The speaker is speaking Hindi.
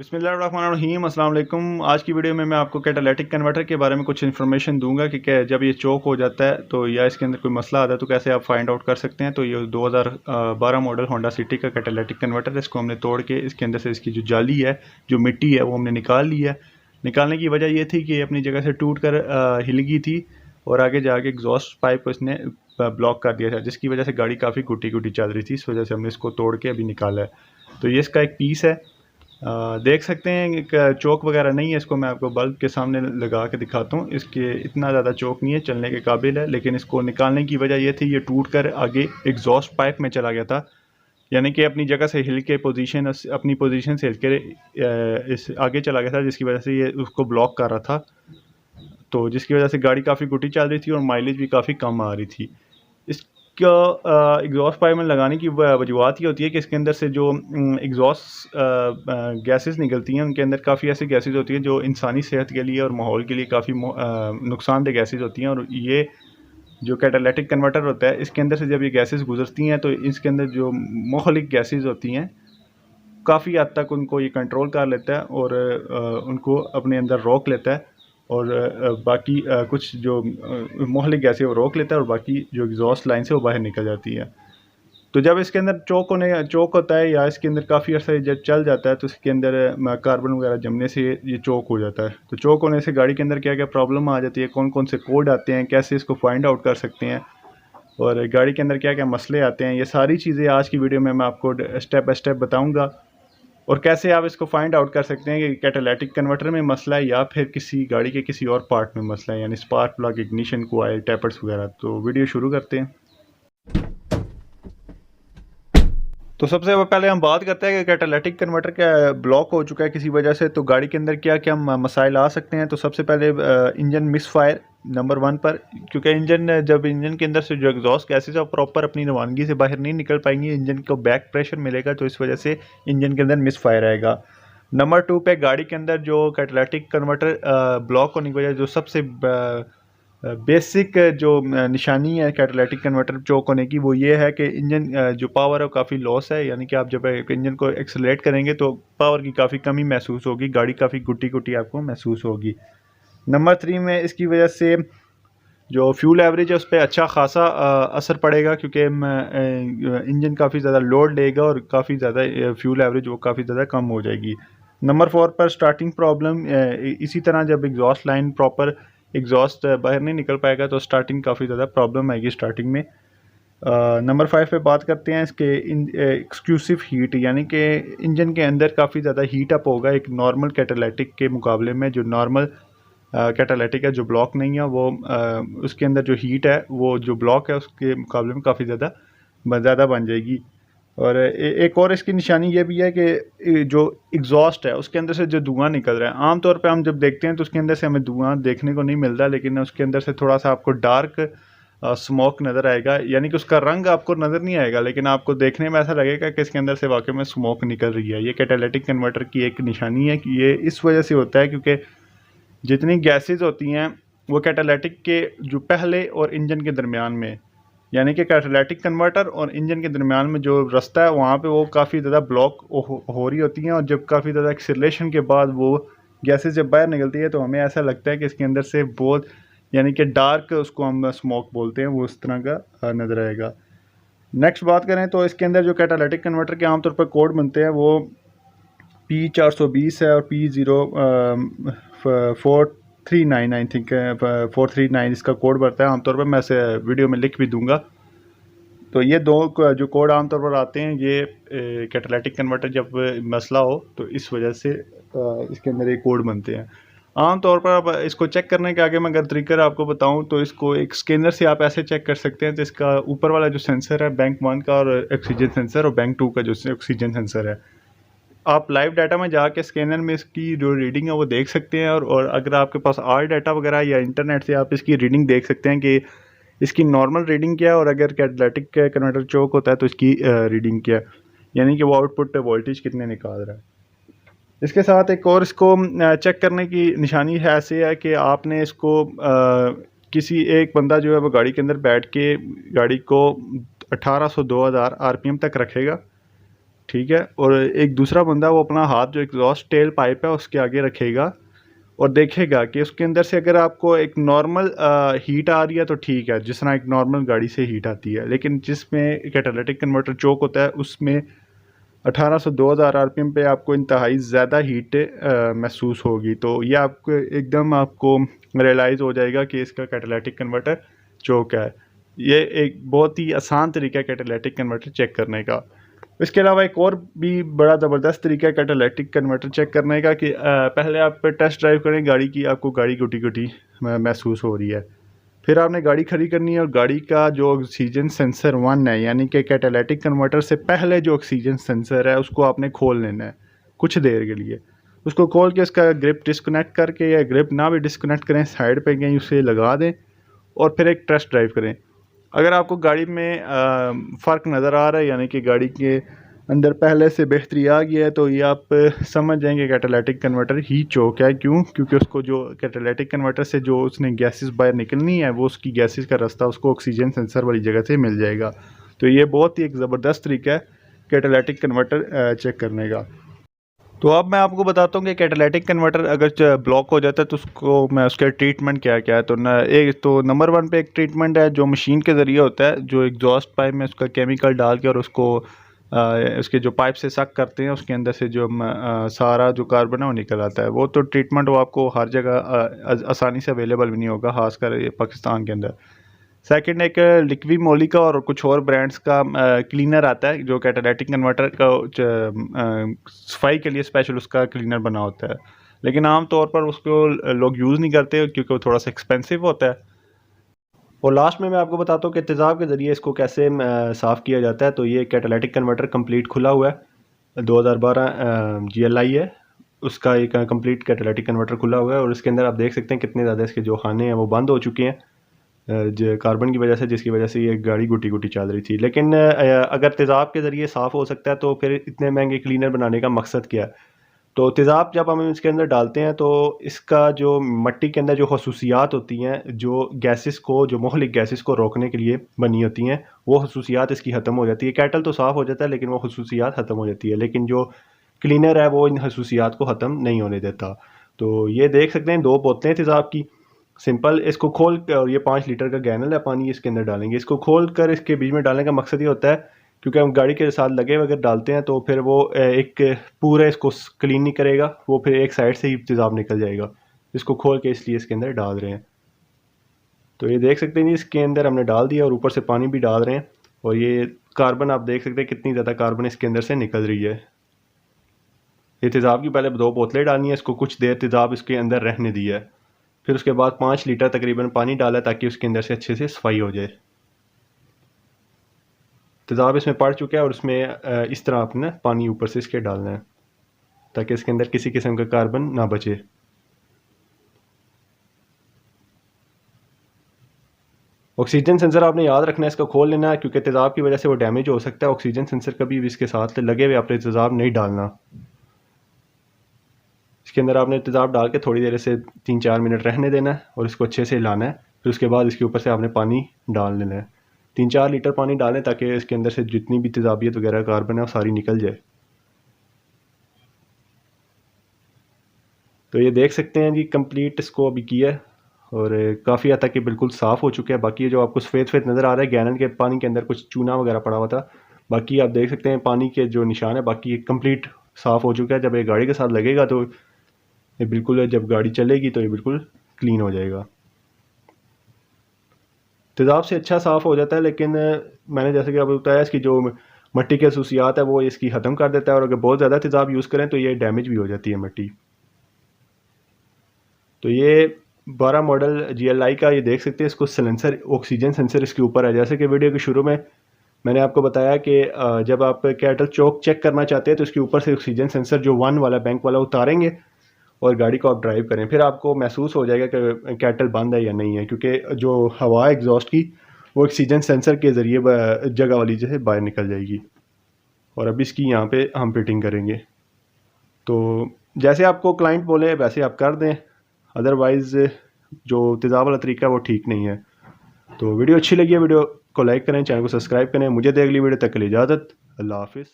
बिस्मिल्लाहिर्रहमानिर्रहीम अस्सलाम वालेकुम। आज की वीडियो में मैं आपको कैटालिटिक कन्वर्टर के बारे में कुछ इन्फॉर्मेशन दूंगा कि क्या जब ये चोक हो जाता है तो या इसके अंदर कोई मसला आता है तो कैसे आप फाइंड आउट कर सकते हैं। तो ये 2012 मॉडल होंडा सिटी का कैटालिटिक कन्वर्टर है। इसको हमने तोड़ के इसके अंदर से इसकी जो जाली है, जो मिट्टी है, वो हमने निकाल ली है। निकालने की वजह ये थी कि ये अपनी जगह से टूट कर हिल गई थी और आगे जाके एग्जॉस्ट पाइप इसने ब्लॉक कर दिया था, जिसकी वजह से गाड़ी काफ़ी घुटी घुटी चल रही थी। इस वजह से हमने इसको तोड़ के अभी निकाला है। तो ये इसका एक पीस है। देख सकते हैं एक चौक वगैरह नहीं है। इसको मैं आपको बल्ब के सामने लगा के दिखाता हूँ। इसके इतना ज़्यादा चौक नहीं है, चलने के काबिल है, लेकिन इसको निकालने की वजह ये थी ये टूट कर आगे एग्जॉस्ट पाइप में चला गया था। यानी कि अपनी जगह से हिल के अपनी पोजीशन से हिल के इस आगे चला गया था, जिसकी वजह से ये उसको ब्लॉक कर रहा था। तो जिसकी वजह से गाड़ी काफ़ी गुटी चल रही थी और माइलेज भी काफ़ी कम आ रही थी। इसका एग्जॉस्ट पाइप में लगाने की वजूहत ये होती है कि इसके अंदर से जो एग्जॉस्ट गैसेस निकलती हैं, उनके अंदर काफ़ी ऐसी गैसेस होती हैं जो इंसानी सेहत के लिए और माहौल के लिए काफ़ी नुकसानदेह गैसेस होती हैं। और ये जो कैटालिटिक कन्वर्टर होता है, इसके अंदर से जब ये गैसेस गुजरती हैं तो इसके अंदर जो मुख्तलिफ गैसेस होती हैं, काफ़ी हद तक उनको ये कंट्रोल कर लेता है और उनको अपने अंदर रोक लेता है। और बाकी कुछ जो मुख्तलिफ गैसें वो रोक लेता है और बाकी जो एग्जॉस्ट लाइन से वो बाहर निकल जाती है। तो जब इसके अंदर चोक होता है या इसके अंदर काफ़ी अर्सा जब चल जाता है तो इसके अंदर कार्बन वगैरह जमने से ये चोक हो जाता है। तो चोक होने से गाड़ी के अंदर क्या क्या प्रॉब्लम आ जाती है, कौन कौन से कोड आते हैं, कैसे इसको फाइंड आउट कर सकते हैं और गाड़ी के अंदर क्या क्या मसले आते हैं, ये सारी चीज़ें आज की वीडियो में मैं आपको स्टेप बाय स्टेप बताऊँगा। और कैसे आप इसको फाइंड आउट कर सकते हैं कि कैटालिटिक कन्वर्टर में मसला है या फिर किसी गाड़ी के किसी और पार्ट में मसला है, यानी स्पार्क प्लग, इग्निशन कोयल, टैपर्स वगैरह। तो वीडियो शुरू करते हैं। तो सबसे पहले हम बात करते हैं कि कैटालिटिक कन्वर्टर क्या ब्लॉक हो चुका है किसी वजह से, तो गाड़ी के अंदर क्या क्या मसाइल आ सकते हैं। तो सबसे पहले इंजन मिस फायर नंबर 1 पर, क्योंकि जब इंजन के अंदर से जो एग्जॉस्ट गैसेज है प्रॉपर अपनी रवानगी से बाहर नहीं निकल पाएंगी, इंजन को बैक प्रेशर मिलेगा, तो इस वजह से इंजन के अंदर मिस फायर आएगा। नंबर 2 पे गाड़ी के अंदर जो कैटालिटिक कन्वर्टर ब्लॉक होने की वजह जो सबसे बेसिक जो निशानी है कैटालिटिक कन्वर्टर चोक होने की, वो ये है कि इंजन जो पावर है वो काफ़ी लॉस है। यानी कि आप जब इंजन को एक्सेलरेट करेंगे तो पावर की काफ़ी कमी महसूस होगी, गाड़ी काफ़ी गुटी गुटी आपको महसूस होगी। नंबर 3 में इसकी वजह से जो फ्यूल एवरेज है उस पर अच्छा खासा असर पड़ेगा, क्योंकि इंजन काफ़ी ज़्यादा लोड लेगा और काफ़ी ज़्यादा फ्यूल एवरेज वो काफ़ी ज़्यादा कम हो जाएगी। नंबर 4 पर स्टार्टिंग प्रॉब्लम, इसी तरह जब एग्जॉस्ट लाइन प्रॉपर एग्जॉस्ट बाहर नहीं निकल पाएगा तो स्टार्टिंग काफ़ी ज़्यादा प्रॉब्लम आएगी स्टार्टिंग में। नंबर 5 पे बात करते हैं इसके एक्सक्लूसिव हीट, यानी कि इंजन के अंदर काफ़ी ज़्यादा हीट अप होगा एक नॉर्मल कैटालिटिक के मुकाबले में। जो नॉर्मल कैटालिटिक है जो ब्लॉक नहीं है, वो उसके अंदर जो हीट है वो जो ब्लॉक है उसके मुकाबले में काफ़ी ज़्यादा बन जाएगी। और एक और इसकी निशानी ये भी है कि जो एग्जॉस्ट है उसके अंदर से जो धुआं निकल रहा है, आमतौर पे हम जब देखते हैं तो उसके अंदर से हमें धुआं देखने को नहीं मिलता, लेकिन उसके अंदर से थोड़ा सा आपको डार्क स्मोक नज़र आएगा। यानी कि उसका रंग आपको नज़र नहीं आएगा, लेकिन आपको देखने में ऐसा लगेगा कि इसके अंदर से वाकई में स्मोक निकल रही है। ये कैटालिटिक कन्वर्टर की एक निशानी है कि ये इस वजह से होता है क्योंकि जितनी गैसेज होती हैं वो कैटालिटिक के जो पहले और इंजन के दरमियान में, यानी कि कैटालिटिक कन्वर्टर और इंजन के दरमियान में जो रास्ता है वहाँ पे वो काफ़ी ज़्यादा ब्लॉक हो रही होती हैं। और जब काफ़ी ज़्यादा एक्सीलरेशन के बाद वो गैसेज जब बाहर निकलती है तो हमें ऐसा लगता है कि इसके अंदर से बहुत, यानी कि डार्क, उसको हम स्मोक बोलते हैं, वो इस तरह का नज़र आएगा। नेक्स्ट बात करें तो इसके अंदर जो कैटालिटिक कन्वर्टर के आमतौर पर कोड बनते हैं वो P420 है और P0439 आई थिंक 439 इसका कोड बढ़ता है आमतौर पर। मैं इसे वीडियो में लिख भी दूंगा। तो ये दो जो कोड आमतौर पर आते हैं, ये कैटालिटिक कन्वर्टर जब मसला हो तो इस वजह से इसके अंदर ये कोड बनते हैं। आमतौर पर अब इसको चेक करने के आगे मैं अगर तरीका आपको बताऊं तो इसको एक स्कैनर से आप ऐसे चेक कर सकते हैं। तो इसका ऊपर वाला जो सेंसर है बैंक 1 का और ऑक्सीजन सेंसर, और बैंक 2 का जो ऑक्सीजन सेंसर है, आप लाइव डाटा में जाके स्कैनर में इसकी जो रीडिंग है वो देख सकते हैं। और अगर आपके पास आर डाटा वगैरह या इंटरनेट से आप इसकी रीडिंग देख सकते हैं कि इसकी नॉर्मल रीडिंग क्या है, और अगर कैटालिटिक कन्वर्टर चोक होता है तो इसकी रीडिंग क्या है, यानी कि वो आउटपुट वोल्टेज कितने निकाल रहा है। इसके साथ एक और इसको चेक करने की निशानी है ऐसे है कि आपने इसको किसी एक बंदा जो है वो गाड़ी के अंदर बैठ के गाड़ी को 1800 2000 RPM तक रखेगा, ठीक है। और एक दूसरा बंदा वो अपना हाथ जो एग्जॉस्ट टेल पाइप है उसके आगे रखेगा और देखेगा कि उसके अंदर से अगर आपको एक नॉर्मल हीट आ रही है तो ठीक है, जिस तरह एक नॉर्मल गाड़ी से हीट आती है। लेकिन जिसमें कैटालिटिक कन्वर्टर चोक होता है उसमें 1800 2000 आरपीएम पे आपको इंतहाई ज़्यादा हीट महसूस होगी। तो ये आपको एकदम आपको रियलाइज़ हो जाएगा कि इसका कैटालिटिक कन्वर्टर चोक है। ये एक बहुत ही आसान तरीका है कैटालिटिक कन्वर्टर चेक करने का। इसके अलावा एक और भी बड़ा ज़बरदस्त तरीका है कैटालिटिक कन्वर्टर चेक करने का कि पहले आप टेस्ट ड्राइव करें गाड़ी की, आपको गाड़ी गुटी गुटी महसूस हो रही है। फिर आपने गाड़ी खड़ी करनी है और गाड़ी का जो ऑक्सीजन सेंसर 1 है, यानी कि कैटालिटिक कन्वर्टर से पहले जो ऑक्सीजन सेंसर है उसको आपने खोल लेना है कुछ देर के लिए। उसको खोल के इसका ग्रिप डिस्कनेक्ट करके, या ग्रिप ना भी डिस्कनेक्ट करें, साइड पे कहीं उसे लगा दें और फिर एक टेस्ट ड्राइव करें। अगर आपको गाड़ी में फ़र्क नज़र आ रहा है, यानी कि गाड़ी के अंदर पहले से बेहतरी आ गई है, तो ये आप समझ जाएंगे कैटालिटिक कन्वर्टर ही चोक है। क्यों? क्योंकि उसको जो कैटालिटिक कन्वर्टर से जो उसने गैसेस बाहर निकलनी है वो उसकी गैसेस का रास्ता उसको ऑक्सीजन सेंसर वाली जगह से मिल जाएगा। तो ये बहुत ही एक ज़बरदस्त तरीका है कैटालिटिक कन्वर्टर चेक करने का। तो अब मैं आपको बताता हूँ कि कैटालिटिक कन्वर्टर अगर ब्लॉक हो जाता है तो उसको मैं उसका ट्रीटमेंट क्या क्या है। तो एक तो नंबर 1 पे एक ट्रीटमेंट है जो मशीन के ज़रिए होता है, जो एग्जॉस्ट पाइप में उसका केमिकल डाल के और उसको उसके जो पाइप से सक करते हैं उसके अंदर से जो सारा जो कार्बन है वो निकल आता है। वो तो ट्रीटमेंट वो आपको हर जगह आसानी से अवेलेबल भी नहीं होगा, खासकर पाकिस्तान के अंदर। सेकंड एक लिक्वी मोली का और कुछ और ब्रांड्स का क्लीनर आता है जो कैटालिटिक कन्वर्टर का सफाई के लिए स्पेशल उसका क्लीनर बना होता है, लेकिन आम तौर पर उसको लोग यूज़ नहीं करते क्योंकि वो थोड़ा सा एक्सपेंसिव होता है। और लास्ट में मैं आपको बताता हूँ कि तेज़ाब के ज़रिए इसको कैसे साफ़ किया जाता है। तो ये कैटालिटिक कन्वर्टर कंप्लीट खुला हुआ है, 2012 GLI है उसका एक कंप्लीट कैटालिटिक कन्वर्टर खुला हुआ है। और इसके अंदर आप देख सकते हैं कितने ज़्यादा इसके जो खाने हैं वो बंद हो चुके हैं जो कार्बन की वजह से, जिसकी वजह से ये गाड़ी गुटी गुटी चल रही थी। लेकिन अगर तेज़ाब के ज़रिए साफ़ हो सकता है तो फिर इतने महंगे क्लीनर बनाने का मकसद क्या है? तो तेज़ाब जब हम इसके अंदर डालते हैं तो इसका जो मिट्टी के अंदर जो खसूसियात होती हैं, जो गैसेस को, जो मोहलिक गैसेस को रोकने के लिए बनी होती हैं, वो खसूसियात इसकी ख़त्म हो जाती है। कैटल तो साफ़ हो जाता है लेकिन वो खसूसियात ख़त्म हो जाती है, लेकिन जो क्लीनर है वो इन खसूसियात को ख़त्म नहीं होने देता। तो ये देख सकते हैं 2 बोतलें तेज़ाब की, सिंपल इसको खोल कर, ये 5 लीटर का गैलन है पानी इसके अंदर डालेंगे। इसको खोल कर इसके बीच में डालने का मकसद ये होता है क्योंकि हम गाड़ी के साथ लगे हुए अगर डालते हैं तो फिर वो एक पूरा इसको क्लीन नहीं करेगा, वो फिर एक साइड से ही तेज़ाब निकल जाएगा। इसको खोल के इसलिए इसके अंदर डाल रहे हैं। तो ये देख सकते हैं जी इसके अंदर हमने डाल दिया और ऊपर से पानी भी डाल रहे हैं। और ये कार्बन आप देख सकते हैं कितनी ज़्यादा कार्बन इसके अंदर से निकल रही है। ये तेज़ाब की पहले 2 बोतलें डालनी है, इसको कुछ देर तेज़ाब इसके अंदर रहने दिया है। फिर उसके बाद 5 लीटर तकरीबन पानी डाला ताकि उसके अंदर से अच्छे से सफाई हो जाए। तेज़ाब इसमें पड़ चुका है और उसमें इस तरह आपने पानी ऊपर से इसके डालना है ताकि इसके अंदर किसी किस्म का कार्बन ना बचे। ऑक्सीजन सेंसर आपने याद रखना है, इसको खोल लेना है क्योंकि तेज़ाब की वजह से वो डैमेज हो सकता है। ऑक्सीजन सेंसर कभी भी इसके साथ लगे हुए आपने तेज़ाब नहीं डालना। इसके अंदर आपने तेज़ाब डाल के थोड़ी देर से 3-4 मिनट रहने देना है और इसको अच्छे से हिलाना है। फिर उसके बाद इसके ऊपर से आपने पानी डाल लेना है, 3-4 लीटर पानी डालें ताकि इसके अंदर से जितनी भी तेज़ाबियत वगैरह कार्बन है वो सारी निकल जाए। तो ये देख सकते हैं जी कंप्लीट इसको अभी किया है और काफ़ी हद तक ये बिल्कुल साफ़ हो चुका है। बाकी ये जो आपको सफ़ेद सफ़ेद नज़र आ रहा है गैलन के पानी के अंदर कुछ चूना वगैरह पड़ा हुआ था, बाकी आप देख सकते हैं पानी के जो निशान है, बाकी ये कंप्लीट साफ़ हो चुका है। जब ये गाड़ी के साथ लगेगा तो ये बिल्कुल, जब गाड़ी चलेगी तो ये बिल्कुल क्लीन हो जाएगा। तेज़ाब से अच्छा साफ़ हो जाता है, लेकिन मैंने जैसे कि आपको बताया इसकी जो मिट्टी की खसूसियात है वो इसकी ख़त्म कर देता है और अगर बहुत ज़्यादा तेज़ाब यूज़ करें तो ये डैमेज भी हो जाती है मिट्टी। तो ये 12 मॉडल GLI का ये देख सकते हैं, इसको सेंसर, ऑक्सीजन सेंसर इसके ऊपर है। जैसे कि वीडियो के शुरू में मैंने आपको बताया कि जब आप कैटल चोक चेक करना चाहते हैं तो इसके ऊपर से ऑक्सीजन सेंसर जो 1 वाला बैंक वाला उतारेंगे और गाड़ी को आप ड्राइव करें, फिर आपको महसूस हो जाएगा कि कैटल बंद है या नहीं है, क्योंकि जो हवा है एग्जॉस्ट की वो ऑक्सीजन सेंसर के ज़रिए जगह वाली जैसे बाहर निकल जाएगी। और अब इसकी यहाँ पे हम फिटिंग करेंगे। तो जैसे आपको क्लाइंट बोले वैसे आप कर दें, अदरवाइज़ जो तेज़ाब वाला तरीका है वो ठीक नहीं है। तो वीडियो अच्छी लगी है, वीडियो को लाइक करें, चैनल को सब्सक्राइब करें। मुझे दे अगली वीडियो तक के लिए इजाज़त, अल्लाह हाफिज़।